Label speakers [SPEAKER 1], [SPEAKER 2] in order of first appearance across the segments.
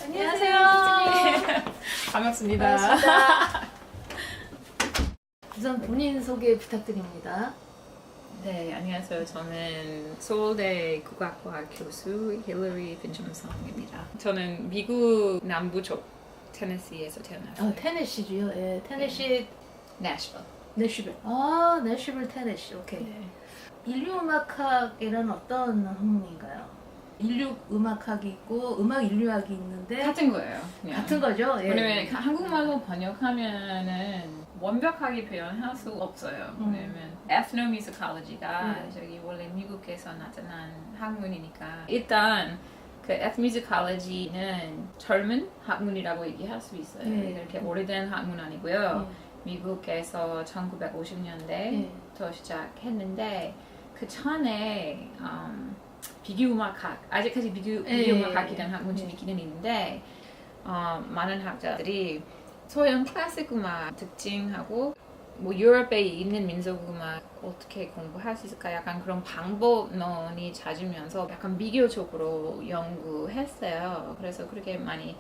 [SPEAKER 1] 안녕하세요.
[SPEAKER 2] 반갑습니다.
[SPEAKER 1] 우선 본인 소개 부탁드립니다.
[SPEAKER 2] 네, 안녕하세요. 저는 서울대 국악과 교수 힐러리 빈점성입니다. 저는 미국 남부쪽 테네시에서 태어났어요.
[SPEAKER 1] 테네시주요. 예, 테네시
[SPEAKER 2] 내셔빌.
[SPEAKER 1] 내쉬빌. 내쉬빌 테네시. 오케이.
[SPEAKER 2] 네.
[SPEAKER 1] 인류음악학이란 어떤 학문인가요? 인류 음악학이 있고 음악 인류학이 있는데
[SPEAKER 2] 같은 거예요. 그냥.
[SPEAKER 1] 같은 거죠? 예.
[SPEAKER 2] 왜냐면 한국말로 번역하면은 완벽하게 표현할 수 없어요. 왜냐면 ethnomusicology가 저기 원래 미국에서 나타난 학문이니까 일단 그 ethnomusicology는 젊은 학문이라고 얘기할 수 있어요. 그렇게 오래된 학문 아니고요. 미국에서 1950년대부터 시작했는데 그 전에 비교음악학, 아직까지 비교음악학이라는 학문 좀 있기는 있는데 많은 학자들이 소형 클래식 음악 특징하고 뭐 유럽에 있는 민속 음악 어떻게 공부할 수 있을까 약간 그런 방법론이 찾으면서 약간 비교적으로 연구했어요. 그래서 그렇게 많이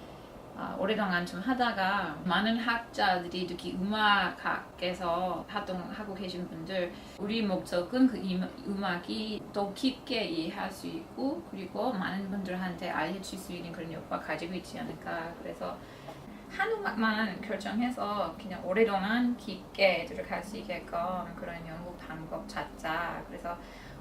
[SPEAKER 2] 오랫동안 좀 하다가 많은 학자들이 특히 음악학에서 활동하고 계신 분들 우리 목적은 그 음악이 더 깊게 이해할 수 있고 그리고 많은 분들한테 알려줄 수 있는 그런 효과를 가지고 있지 않을까. 그래서 한 음악만 결정해서 그냥 오랫동안 깊게 들어갈 수 있게끔 그런 연구 방법 찾자. 그래서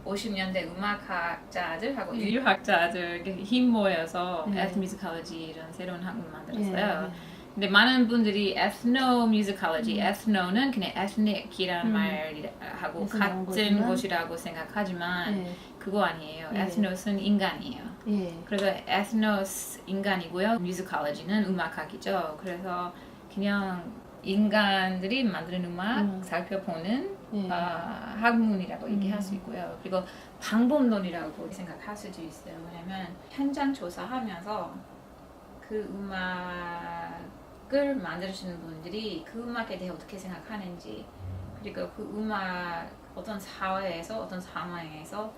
[SPEAKER 2] 50년대 음악학자들하고 인류학자들 힘 모여서 ethnomusicology 이런 새로운 학문 만들었어요. 근데 많은 분들이 ethnomusicology, ethno는 그냥 ethnic이라는 말하고 같은 것이라고 생각하지만 그거 아니에요. ethnos은 인간이에요. 그래서 ethnos 인간이고요. musicology는 음악학이죠. 그래서 그냥 인간들이 만드는 음악 살펴보는 학문이라고 얘기할 수 있고요. 그리고 방법론이라고 생각할 수도 있어요. 왜냐면 현장 조사하면서 그 음악을 만드시는 분들이 그 음악에 대해 어떻게 생각하는지 그리고 그 음악 어떤 사회에서 어떤 상황에서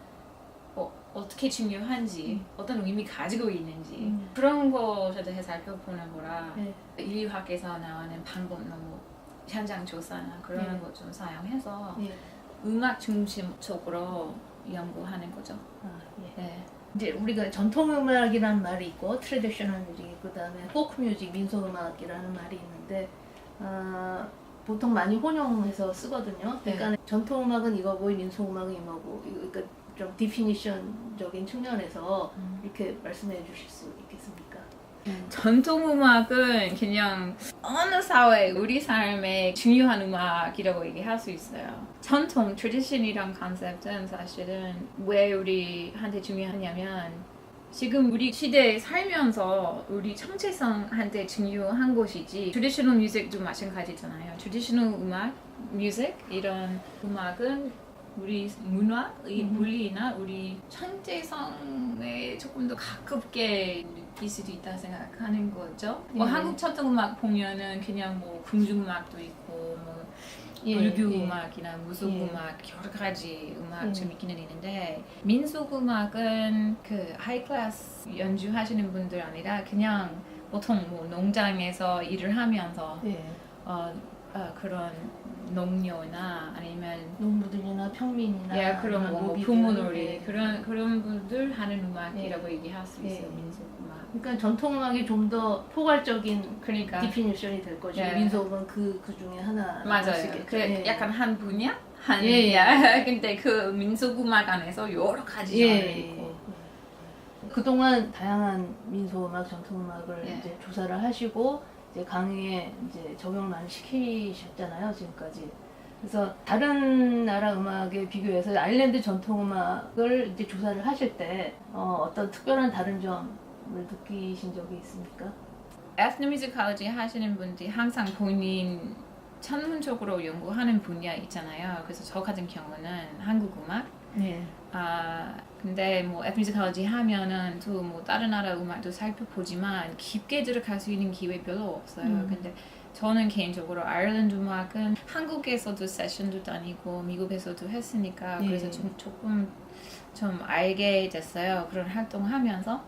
[SPEAKER 2] 어떻게 중요한지 어떤 의미 가지고 있는지 그런 것에 대해 살펴보는 거라 인류학에서 나오는 방법론 현장 조사나 그런 것 좀 사용해서 음악 중심적으로 연구하는 거죠.
[SPEAKER 1] 이제 우리가 전통음악이라는 말이 있고 트래디셔널 뮤직, 그다음에 포크 뮤직, 민속음악이라는 말이 있는데 보통 많이 혼용해서 쓰거든요. 그러니까 전통음악은 이거고 민속음악은 이거고 그러니까 좀 디피니션적인 측면에서 이렇게 말씀해 주실 수 있겠습니까?
[SPEAKER 2] 전통음악은 그냥 어느 사회, 우리 삶의 중요한 음악이라고 얘기할 수 있어요. 전통, tradition이란 컨셉은 사실은 왜 우리한테 중요하냐면 지금 우리 시대에 살면서 우리 정체성한테 중요한 것이지 traditional music도 마찬가지잖아요. traditional 음악, music 이런 음악은 우리 문화의 분리나 우리 정체성에 조금 더 가깝게 느낄 수도 있다 생각하는 거죠. 뭐 한국 전통음악 보면은 그냥 뭐 궁중음악도 있고 뭐 불교음악이나 무속음악 여러 가지 음악 좀 있기는 있는데 민속음악은 그 하이클래스 연주하시는 분들 아니라 그냥 보통 뭐 농장에서 일을 하면서 그런 농녀나 아니면
[SPEAKER 1] 농부들이나 평민이나
[SPEAKER 2] 그런 뭐 부모놀이 그런 분들 하는 음악이라고 얘기할 수 있어요. 민속음악.
[SPEAKER 1] 그러니까 전통음악이 좀 더 포괄적인
[SPEAKER 2] 그러니까
[SPEAKER 1] 디피니션이 될 거죠. 민속은 그 중에 하나.
[SPEAKER 2] 맞아요. 그 약간 한 분야 한 분야. 근데 그 민속음악 안에서 여러 가지 장르 있고.
[SPEAKER 1] 그동안 다양한 민속음악, 전통음악을 이제 조사를 하시고 이제 강의에 이제 적용 많이 시키셨잖아요, 지금까지. 그래서 다른 나라 음악에 비교해서 아일랜드 전통음악을 이제 조사를 하실 때 어떤 특별한 다른 점을 느끼신 적이 있습니까?
[SPEAKER 2] ethnomusicology 하시는 분들이 항상 본인 전문적으로 연구하는 분야 있잖아요. 그래서 저 같은 경우는 한국 음악. 근데 뭐 ethnomusicology 하면은 또 뭐 다른 나라 음악도 살펴보지만 깊게 들어갈 수 있는 기회 별로 없어요. 근데 저는 개인적으로 아일랜드 음악은 한국에서도 세션도 다니고 미국에서도 했으니까 그래서 조금 좀 알게 됐어요. 그런 활동하면서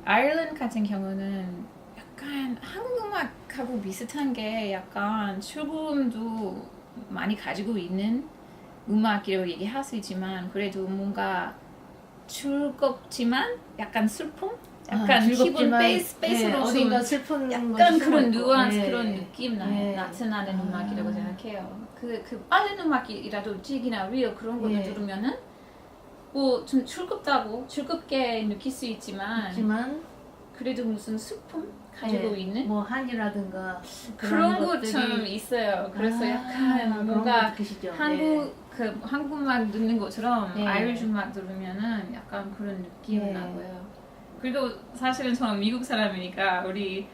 [SPEAKER 2] 아일랜드 같은 경우는 약간 한국 음악하고 비슷한 게 약간 출금도 많이 가지고 있는 음악이라고 얘기할 수 있지만 그래도 뭔가 즐겁지만 약간 슬픔? 약간 기본 베이스로
[SPEAKER 1] 어딘가
[SPEAKER 2] 좀
[SPEAKER 1] 슬픈
[SPEAKER 2] 약간 그런
[SPEAKER 1] 있고.
[SPEAKER 2] 뉘앙스 그런 느낌
[SPEAKER 1] 예.
[SPEAKER 2] 나타나는 음악이라고 생각해요. 그 빠른 음악이라도 찌기나 리얼 그런 거를 들으면은 뭐 좀 즐겁게 느낄 수 있지만 그래도 무슨 슬픔 가지고 있는
[SPEAKER 1] 뭐 한이라든가
[SPEAKER 2] 그런 거
[SPEAKER 1] 것들이
[SPEAKER 2] 좀 있어요. 그래서 약간 뭔가 한국 음악 듣는 것처럼 아이리쉬 음악 들으면은 약간 그런 느낌 나고요. 그리고 사실은 저는 미국 사람이니까 우리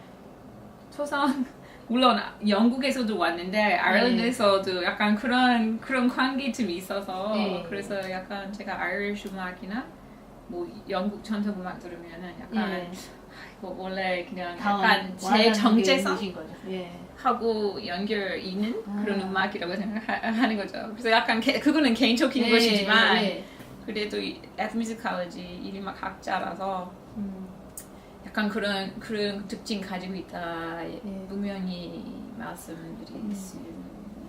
[SPEAKER 2] 초성 물론 영국에서도 왔는데 아일랜드에서도 약간 그런 관계 좀 있어서 그래서 약간 제가 아이리쉬 음악이나 뭐 영국 전통 음악 들으면은 약간 이거 원래 그냥 약간 제 정체성 하고 연결 있는 그런 음악이라고 생각하는 거죠. 그래서 약간 그거는 개인적인 것이지만 그래도 에트뮤지컬로지 이름은 각자라서 약간 그런 특징 가지고 있다 분명히 말씀드릴 수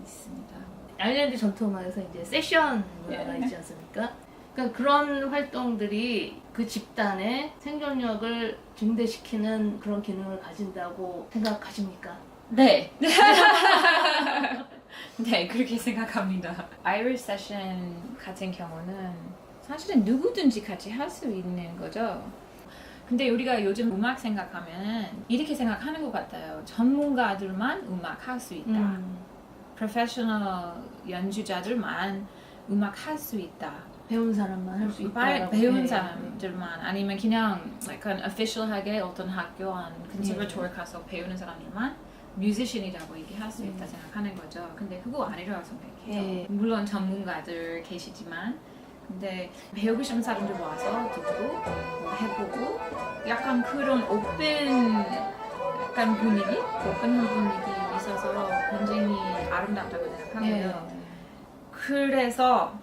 [SPEAKER 2] 있습니다.
[SPEAKER 1] 아일랜드 전통음악에서 이제 세션 문화가 있지 않습니까? 그러니까 그런 활동들이 그 집단의 생존력을 증대시키는 그런 기능을 가진다고 생각하십니까?
[SPEAKER 2] 네. 네, 그렇게 생각합니다. 아이리쉬 세션 같은 경우는 사실은 누구든지 같이 할 수 있는 거죠. 근데 우리가 요즘 음악 생각하면 이렇게 생각하는 것 같아요. 전문가들만 음악 할 수 있다. 프로페셔널 연주자들만 음악 할 수 있다.
[SPEAKER 1] 배운 사람만 할 수 있다.
[SPEAKER 2] 배운 사람들만 아니면 그냥 약간 official하게 어떤 학교 안 컨servatoire 가서 배우는 사람들만 뮤지션이라고 얘기할 수 있다 생각하는 거죠. 근데 그거 아니라고 생각해요. 물론 전문가들 계시지만 근데 배우고 싶은 사람들 와서 듣고 뭐 해보고 약간 그런 약간 오픈한 분위기 있어서 굉장히 아름답다고 생각하고요. 그래서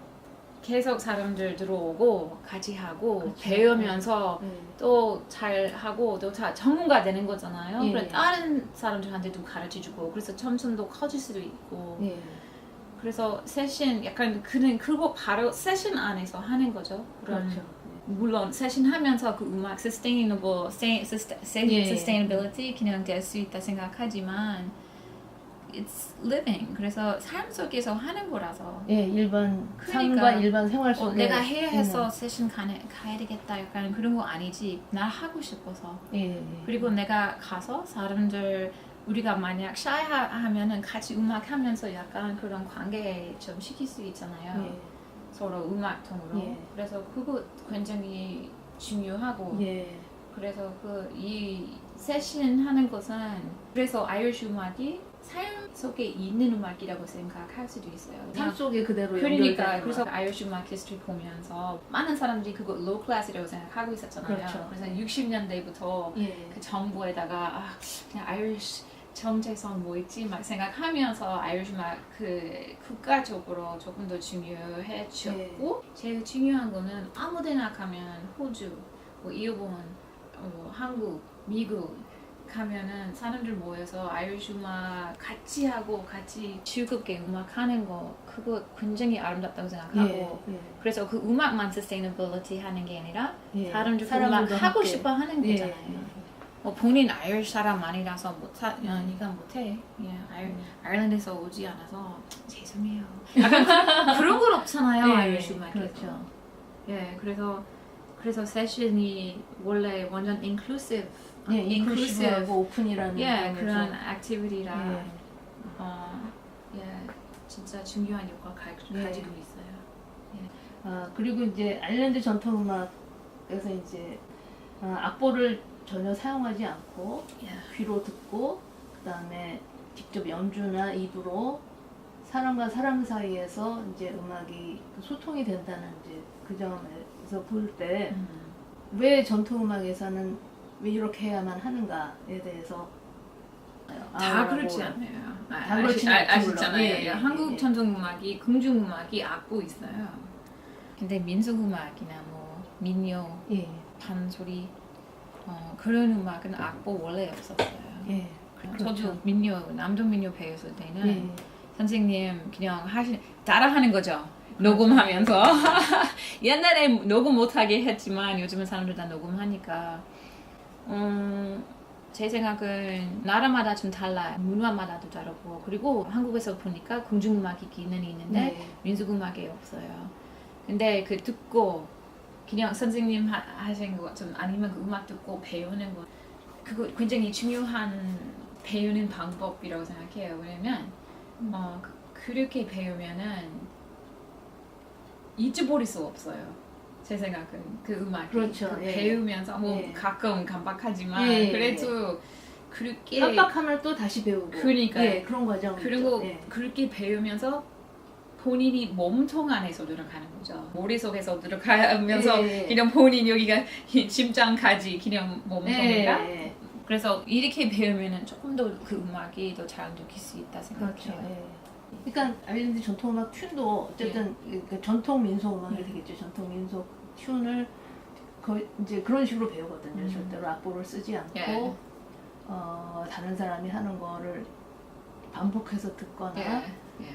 [SPEAKER 2] 계속 사람들 들어오고 같이 하고 배우면서 또 잘하고 또 전문가 되는 거잖아요. 그래서 다른 사람들한테도 가르쳐주고 그래서 점점 더 커질 수도 있고 그래서 세션 약간 그거 바로 세션 안에서 하는 거죠.
[SPEAKER 1] 그렇죠.
[SPEAKER 2] 물론 세션 하면서 그 음악 sustainability 그냥 될 수 있다 생각하지만 it's living. 그래서 삶 속에서 하는 거라서.
[SPEAKER 1] 일반
[SPEAKER 2] 그러니까,
[SPEAKER 1] 삶과 일반 생활 속에
[SPEAKER 2] 내가 해야 해서 세션 가야 되겠다 약간 그런 거 아니지. 나 하고 싶어서. 그리고 내가 가서 사람들 우리가 만약 샤이하면은 같이 음악하면서 약간 그런 관계 좀 시킬 수 있잖아요. 서로 음악통으로. 그래서 그거 굉장히 중요하고. 그래서 이 세션 하는 것은 그래서 아이리쉬 음악이 삶 속에 있는 음악이라고 생각할 수도 있어요.
[SPEAKER 1] 삶 속에 그대로
[SPEAKER 2] 그러니까 그래서 아이리쉬 음악 히스토리 보면서 많은 사람들이 그거 로우 클래스라고 생각하고 있었잖아요.
[SPEAKER 1] 그렇죠.
[SPEAKER 2] 그래서 60년대부터 그 정부에다가 그냥 아이리쉬 정체성 뭐 있지 막 생각하면서 아이리쉬 음악 국가적으로 조금 더 중요해졌고 제일 중요한 거는 아무데나 가면 호주, 뭐 일본, 뭐 한국, 미국 가면은 사람들 모여서 아이리쉬 음악 같이 하고 같이 즐겁게 음악하는 거 그거 굉장히 아름답다고 생각하고 그래서 그 음악만 sustainability 하는 게 아니라 사람들 음악 하고 싶어 하는 거잖아요. 뭐 본인 아이리쉬 사람 아니라서 네가 못해. 아일랜드에서 오지 않아서 죄송해요. 약간 그런 건 없잖아요. 아이리쉬 음악에서.
[SPEAKER 1] 그렇죠.
[SPEAKER 2] 그래서 세션이 원래 완전
[SPEAKER 1] 인클루시브하고 오픈이라는
[SPEAKER 2] 그런 액티비티라 진짜 중요한 역할 가지고 있어요.
[SPEAKER 1] 그리고 이제 아일랜드 전통음악에서 이제 악보를 전혀 사용하지 않고 귀로 듣고 그다음에 직접 연주나 입으로 사람과 사람 사이에서 이제 음악이 소통이 된다는 이제 그 점에서 볼 때 왜 전통음악에서는 왜 이렇게 해야만 하는가에 대해서
[SPEAKER 2] 다 그렇지 않아요.
[SPEAKER 1] 아시잖아요.
[SPEAKER 2] 한국 전통음악이 궁중음악이 악보 있어요. 근데 민속음악이나 뭐 민요, 판소리 그런 음악은 악보 원래 없었어요.
[SPEAKER 1] 예.
[SPEAKER 2] 저도 민요, 남동 민요 배웠을 때는
[SPEAKER 1] 예.
[SPEAKER 2] 선생님 그냥 따라하는 거죠. 녹음하면서 옛날에 녹음 못하게 했지만 요즘은 사람들 다 녹음하니까 제 생각은 나라마다 좀 달라요. 문화마다도 다르고 그리고 한국에서 보니까 궁중음악이 기능이 있는데
[SPEAKER 1] 네.
[SPEAKER 2] 민속음악이 없어요. 근데 그 듣고 그냥 선생님 하신 거 좀 아니면 그 음악 듣고 배우는 거 그거 굉장히 중요한 배우는 방법이라고 생각해요. 왜냐면 그렇게 배우면은 잊어버릴 수 없어요. 제 생각은 그 음악
[SPEAKER 1] 그렇죠. 예.
[SPEAKER 2] 배우면서 뭐
[SPEAKER 1] 예.
[SPEAKER 2] 가끔 깜빡하지만
[SPEAKER 1] 예.
[SPEAKER 2] 그래도 그렇게
[SPEAKER 1] 깜빡하면 또 다시 배우고.
[SPEAKER 2] 그러니까요.
[SPEAKER 1] 예, 그런 과정.
[SPEAKER 2] 그리고
[SPEAKER 1] 예.
[SPEAKER 2] 그렇게 배우면서 본인이 몸통 안에서 들어가는 거죠. 머릿속에서 들어가면서
[SPEAKER 1] 예.
[SPEAKER 2] 그냥 본인 여기가 심장까지 그냥 몸통인가?
[SPEAKER 1] 예.
[SPEAKER 2] 그래서 이렇게 배우면은 조금 더 그 음악이 더 잘 느낄 수 있다 생각해요.
[SPEAKER 1] 그렇죠. 예. 그러니까 아일랜드 전통음악 튠도 어쨌든 그 전통 민속 음악이 되겠죠. 전통 민속 튠을 이제 그런 식으로 배우거든요. 절대로 악보를 쓰지 않고
[SPEAKER 2] 예.
[SPEAKER 1] 다른 사람이 하는 거를 반복해서 듣거나
[SPEAKER 2] 예.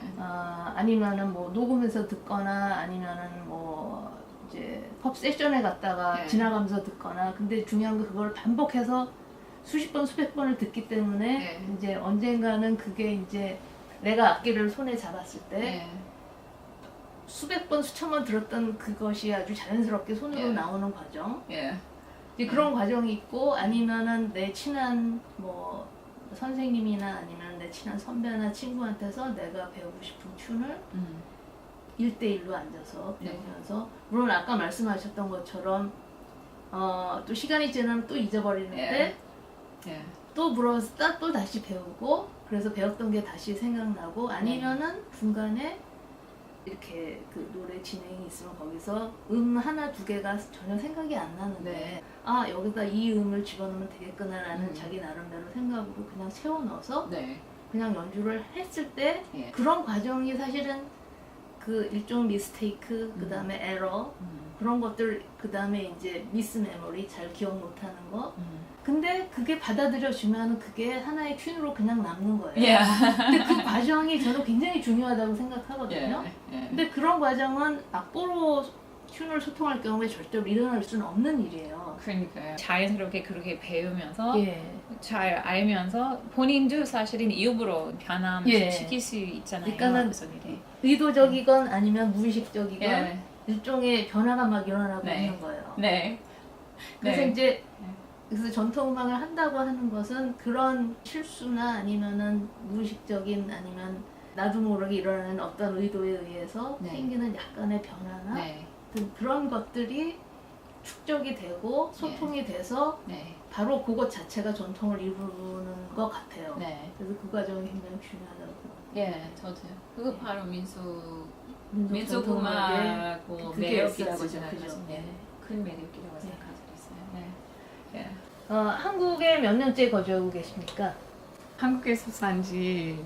[SPEAKER 1] 아니면은 뭐 녹음해서 듣거나 아니면은 뭐 이제 펍 세션에 갔다가
[SPEAKER 2] 예.
[SPEAKER 1] 지나가면서 듣거나 근데 중요한 건 그걸 반복해서 수십 번 수백 번을 듣기 때문에
[SPEAKER 2] 예.
[SPEAKER 1] 이제 언젠가는 그게 이제 내가 악기를 손에 잡았을 때
[SPEAKER 2] 예.
[SPEAKER 1] 수백 번 수천 번 들었던 그것이 아주 자연스럽게 손으로
[SPEAKER 2] 예.
[SPEAKER 1] 나오는 과정
[SPEAKER 2] 예.
[SPEAKER 1] 이제 그런 과정이 있고 아니면은 내 친한 뭐 선생님이나 아니면 내 친한 선배나 친구한테서 내가 배우고 싶은 튠을 1대1로 앉아서
[SPEAKER 2] 네.
[SPEAKER 1] 배우면서 물론 아까 말씀하셨던 것처럼 또 시간이 지나면 또 잊어버리는데
[SPEAKER 2] 예.
[SPEAKER 1] 또 물어서 또 다시 배우고 그래서 배웠던 게 다시 생각나고 아니면은 중간에 이렇게 그 노래 진행이 있으면 거기서 하나 두 개가 전혀 생각이 안 나는데
[SPEAKER 2] 네.
[SPEAKER 1] 아 여기다 이 음을 집어넣으면 되겠구나라는
[SPEAKER 2] 음.
[SPEAKER 1] 자기 나름대로 생각으로 그냥 채워 넣어서
[SPEAKER 2] 네.
[SPEAKER 1] 그냥 연주를 했을 때
[SPEAKER 2] 예.
[SPEAKER 1] 그런 과정이 사실은 그 일종 미스테이크 그 다음에 에러 그런 것들 그 다음에 이제 미스 메모리 잘 기억 못하는 거 근데 그게 받아들여지면 그게 하나의 튠으로 그냥 남는 거예요.
[SPEAKER 2] 예.
[SPEAKER 1] 근데 그 과정이 저는 굉장히 중요하다고 생각하거든요.
[SPEAKER 2] 예.
[SPEAKER 1] 근데 그런 과정은 악보로 튠을 소통할 경우에 절대로 일어날 수는 없는 일이에요.
[SPEAKER 2] 그러니까요. 자연스럽게 그렇게 배우면서
[SPEAKER 1] 예.
[SPEAKER 2] 잘 알면서 본인도 사실은 일부러 변함
[SPEAKER 1] 예.
[SPEAKER 2] 시킬 수 있잖아요.
[SPEAKER 1] 그러니까는
[SPEAKER 2] 무슨 일이.
[SPEAKER 1] 의도적이건 아니면 무의식적이건
[SPEAKER 2] 예.
[SPEAKER 1] 일종의 변화가 막 일어나고
[SPEAKER 2] 네.
[SPEAKER 1] 있는 거예요.
[SPEAKER 2] 네.
[SPEAKER 1] 그래서
[SPEAKER 2] 네.
[SPEAKER 1] 이제 그래서 전통음악을 한다고 하는 것은 그런 실수나 아니면은 무의식적인 아니면 나도 모르게 일어나는 어떤 의도에 의해서
[SPEAKER 2] 네.
[SPEAKER 1] 생기는 약간의 변화나
[SPEAKER 2] 네.
[SPEAKER 1] 그런 것들이 축적이 되고 소통이 돼서
[SPEAKER 2] 네.
[SPEAKER 1] 바로 그것 자체가 전통을 이루는 것 같아요.
[SPEAKER 2] 네.
[SPEAKER 1] 그래서 그 과정이 굉장히 중요하다고 생각해요.
[SPEAKER 2] 예, 저도요. 그거 바로 민속
[SPEAKER 1] 전통음악의
[SPEAKER 2] 음악 뭐
[SPEAKER 1] 그게
[SPEAKER 2] 매력이라고
[SPEAKER 1] 있었죠. 그죠.
[SPEAKER 2] 생각하죠. 네. 큰 매력이라고 생각하고 있어요. 네. 예.
[SPEAKER 1] 한국에 몇 년째 거주하고 계십니까?
[SPEAKER 2] 한국에서 산지